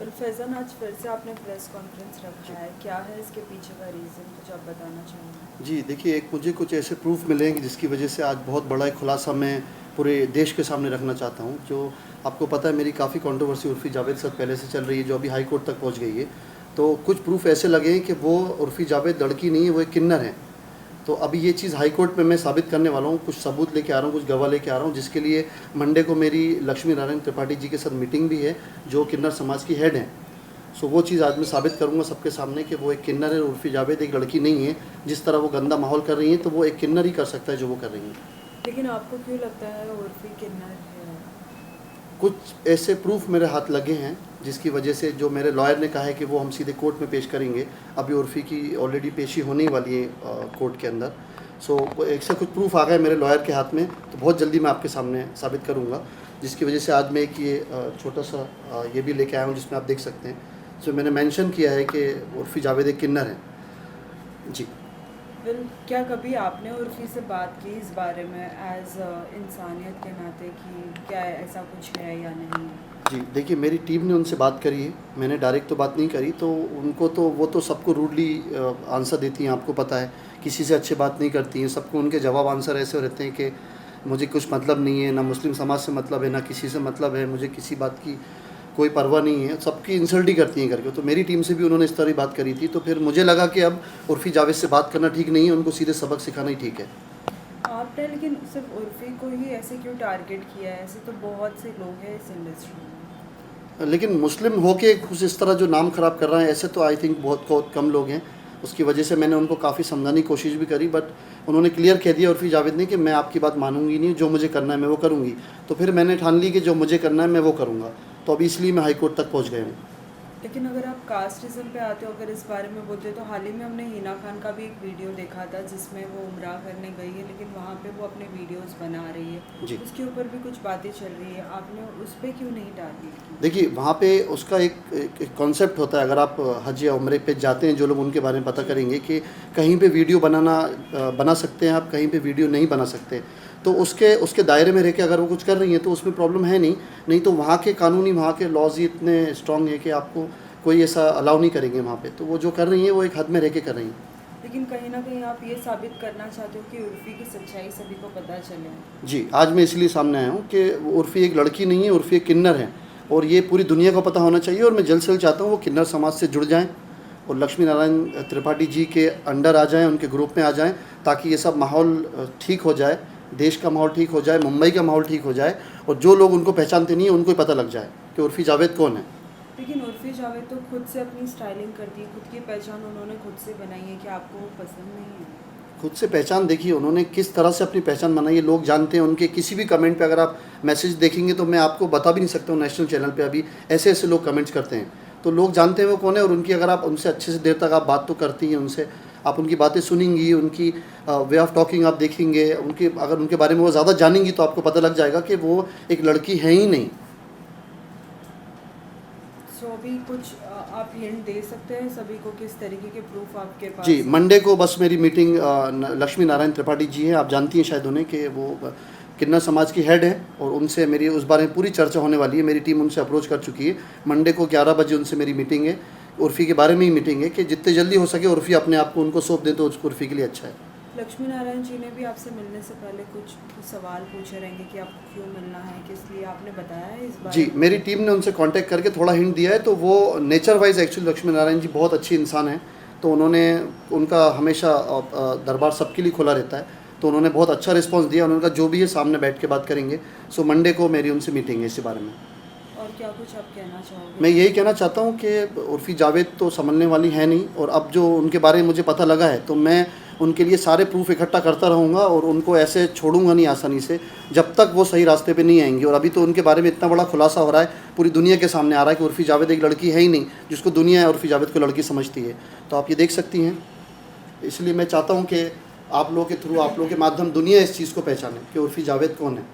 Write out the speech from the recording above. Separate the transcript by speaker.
Speaker 1: पर फैज़ान, आज फिर से आपने प्रेस कॉन्फ्रेंस रखा है, क्या है इसके पीछे का रीज़न, कुछ आप बताना चाहेंगे?
Speaker 2: जी, देखिए, एक मुझे कुछ ऐसे प्रूफ़ मिले हैं कि जिसकी वजह से आज बहुत बड़ा एक खुलासा मैं पूरे देश के सामने रखना चाहता हूँ। जो आपको पता है, मेरी काफ़ी कंट्रोवर्सी उर्फ़ी जावेद के साथ पहले से चल रही है, जो अभी हाई कोर्ट तक पहुँच गई है। तो कुछ प्रूफ़ ऐसे लगे हैं कि वो उर्फ़ी जावेद लड़की नहीं है, वो एक किन्नर है। तो अभी ये चीज़ हाई कोर्ट में मैं साबित करने वाला हूँ, कुछ सबूत लेके आ रहा हूँ, कुछ गवाह लेके आ रहा हूँ, जिसके लिए मंडे को मेरी लक्ष्मी नारायण त्रिपाठी जी के साथ मीटिंग भी है, जो किन्नर समाज की हेड हैं। सो वो चीज़ आज मैं साबित करूँगा सबके सामने कि वो एक किन्नर है, उर्फ़ी जावेद एक लड़की नहीं है। जिस तरह वो गंदा माहौल कर रही हैं, तो वो एक किन्नर ही कर सकता है जो वो कर रही हैं।
Speaker 1: लेकिन आपको क्यों लगता है उर्फ़ी किन्नर है?
Speaker 2: कुछ ऐसे प्रूफ मेरे हाथ लगे हैं, जिसकी वजह से जो मेरे लॉयर ने कहा है कि वो हम सीधे कोर्ट में पेश करेंगे। अभी उर्फ़ी की ऑलरेडी पेशी होने ही वाली है कोर्ट के अंदर। सो ऐसे कुछ प्रूफ आ गए मेरे लॉयर के हाथ में, तो बहुत जल्दी मैं आपके सामने साबित करूँगा। जिसकी वजह से आज मैं एक ये छोटा सा ये भी लेके आया हूँ, जिसमें आप देख सकते हैं। सो मैंने मेंशन किया है कि उर्फ़ी जावेद एक किन्नर है। जी।
Speaker 1: वेल, क्या कभी आपने उर्फ़ी से बात की इस बारे में एज़ इंसानियत के नाते कि क्या ऐसा कुछ है या नहीं है?
Speaker 2: जी, देखिए, मेरी टीम ने उनसे बात करी है, मैंने डायरेक्ट तो बात नहीं करी। तो उनको तो वो तो सबको रूडली आंसर देती हैं, आपको पता है, किसी से अच्छे बात नहीं करती हैं। सबको उनके जवाब आंसर ऐसे रहते हैं कि मुझे कुछ मतलब नहीं है, ना मुस्लिम समाज से मतलब है, ना किसी से मतलब है, मुझे किसी बात की कोई परवाह नहीं है, सबकी इंसल्ट ही करती हैं करके। तो मेरी टीम से भी उन्होंने इस तरह की बात करी थी, तो फिर मुझे लगा कि अब उर्फ़ी जावेद से बात करना ठीक नहीं है, उनको सीधे सबक सिखाना ही ठीक है।
Speaker 1: आपने लेकिन सिर्फ उर्फ़ी को ही ऐसे क्यों टारगेट किया है? ऐसे तो बहुत से लोग हैं इस इंडस्ट्री में।
Speaker 2: लेकिन मुस्लिम होके कुछ इस तरह जो नाम ख़राब कर रहे हैं, ऐसे तो आई थिंक बहुत बहुत कम लोग हैं। उसकी वजह से मैंने उनको काफ़ी समझाने की कोशिश भी करी, बट उन्होंने क्लियर कह दिया उर्फ़ी जावेद ने कि मैं आपकी बात मानूंगी नहीं, जो मुझे करना है मैं वो करूँगी। तो फिर मैंने ठान ली कि जो मुझे करना है मैं वो करूँगा। तो अभी इसलिए मैं हाई कोर्ट तक पहुँच गया हूँ।
Speaker 1: लेकिन अगर आप कास्टिज़्म पे आते हो, अगर इस बारे में बोलते हो, तो हाल ही में हमने हिना खान का भी एक वीडियो देखा था जिसमें वो उम्रा करने गई है, लेकिन वहाँ पे वो अपने वीडियोस बना रही है।
Speaker 2: जी,
Speaker 1: उसके ऊपर भी कुछ बातें चल रही है, आपने उस पर क्यों नहीं टारगेट की?
Speaker 2: देखिए, वहाँ पे उसका एक कॉन्सेप्ट होता है। अगर आप हज या उम्रे पे जाते हैं, जो लोग उनके बारे में पता
Speaker 1: जी।
Speaker 2: करेंगे कि कहीं पे वीडियो बना सकते हैं आप, कहीं पे वीडियो नहीं बना सकते। तो उसके उसके दायरे में रह के अगर वो कुछ कर रही हैं, तो उसमें प्रॉब्लम है नहीं। नहीं तो वहाँ के कानूनी, वहाँ के लॉज ही इतने स्ट्रॉन्ग है कि आपको कोई ऐसा अलाउ नहीं करेंगे वहाँ पे। तो वो जो कर रही हैं, वो एक हद में रह के कर रही हैं।
Speaker 1: लेकिन कहीं ना कहीं आप ये साबित करना चाहते हो कि उर्फ़ी की सच्चाई सभी को पता चले।
Speaker 2: जी, आज मैं इसलिए सामने आया हूँ कि उर्फ़ी एक लड़की नहीं है, उर्फ़ी एक किन्नर है। और ये पूरी दुनिया को पता होना चाहिए, और मैं जल्द से जल्द चाहता हूँ वो किन्नर समाज से जुड़ जाएँ और लक्ष्मी नारायण त्रिपाठी जी के अंडर आ जाएँ, उनके ग्रुप में आ जाएँ, ताकि ये सब माहौल ठीक हो जाए, देश का माहौल ठीक हो जाए, मुंबई का माहौल ठीक हो जाए, और जो लोग उनको पहचानते नहीं हैं, उनको ही पता लग जाए कि उर्फ़ी जावेद कौन है।
Speaker 1: लेकिन उर्फ़ी जावेद तो खुद से अपनी स्टाइलिंग करती है, खुद की पहचान उन्होंने खुद से बनाई है, कि आपको वो पसंद नहीं है?
Speaker 2: खुद से पहचान देखिए, उन्होंने किस तरह से अपनी पहचान बनाई है, लोग जानते हैं। उनके किसी भी कमेंट पे अगर आप मैसेज देखेंगे, तो मैं आपको बता भी नहीं सकता हूँ, नेशनल चैनल पे अभी ऐसे ऐसे लोग कमेंट्स करते हैं। तो लोग जानते हैं वो कौन है, और उनकी अगर आप उनसे अच्छे से देर तक आप बात तो करती हैं उनसे, आप उनकी बातें सुनेंगी, उनकी वे ऑफ टॉकिंग आप देखेंगे, उनके अगर उनके बारे में वो ज़्यादा जानेंगी, तो आपको पता लग जाएगा कि वो एक लड़की है ही नहीं।
Speaker 1: सो अभी कुछ आप हिंट दे सकते हैं सभी को, किस तरीके के प्रूफ आपके
Speaker 2: जी,
Speaker 1: पास हैं?
Speaker 2: मंडे को बस मेरी मीटिंग लक्ष्मी नारायण त्रिपाठी जी हैं, आप जानती हैं शायद उन्हें, कि वो किन्नर समाज की हेड हैं, और उनसे मेरी उस बारे में पूरी चर्चा होने वाली है। मेरी टीम उनसे अप्रोच कर चुकी है। मंडे को 11 बजे उनसे मेरी मीटिंग है। उर्फ़ी के बारे में ही मीटिंग है कि जितने जल्दी हो सके उर्फ़ी अपने आप को उनको सौंप दें, तो उसको उर्फ़ी के लिए अच्छा है।
Speaker 1: लक्ष्मी नारायण जी ने भी आपसे मिलने से पहले कुछ सवाल पूछे रहेंगे कि आपको क्यों मिलना है, किस लिए, आपने बताया है इस बारे
Speaker 2: जी,
Speaker 1: में?
Speaker 2: मेरी टीम ने उनसे कांटेक्ट करके थोड़ा हिंट दिया है। तो वो nature wise actually Lakshmi Narayan ji बहुत अच्छी इंसान हैं। तो उन्होंने, उनका हमेशा दरबार सबके लिए खुला रहता है। तो उन्होंने बहुत अच्छा रिस्पांस दिया। उन्होंने कहा जो भी है सामने बैठ के बात करेंगे। सो मंडे को मेरी उनसे मीटिंग है इसी बारे में।
Speaker 1: और क्या कुछ आप कहना चाहोगे?
Speaker 2: मैं यही कहना चाहता हूँ कि उर्फ़ी जावेद तो संभलने वाली है नहीं, और अब जो उनके बारे में मुझे पता लगा है, तो मैं उनके लिए सारे प्रूफ इकट्ठा करता रहूँगा, और उनको ऐसे छोड़ूंगा नहीं आसानी से, जब तक वो सही रास्ते पे नहीं आएंगी। और अभी तो उनके बारे में इतना बड़ा खुलासा हो रहा है, पूरी दुनिया के सामने आ रहा है कि उर्फ़ी जावेद एक लड़की है ही नहीं, जिसको दुनिया उर्फ़ी जावेद को लड़की समझती है। तो आप ये देख सकती हैं। इसलिए मैं चाहता हूँ कि आप लोगों के थ्रू, आप लोगों के माध्यम दुनिया इस चीज़ को पहचाने कि उर्फ़ी जावेद कौन है।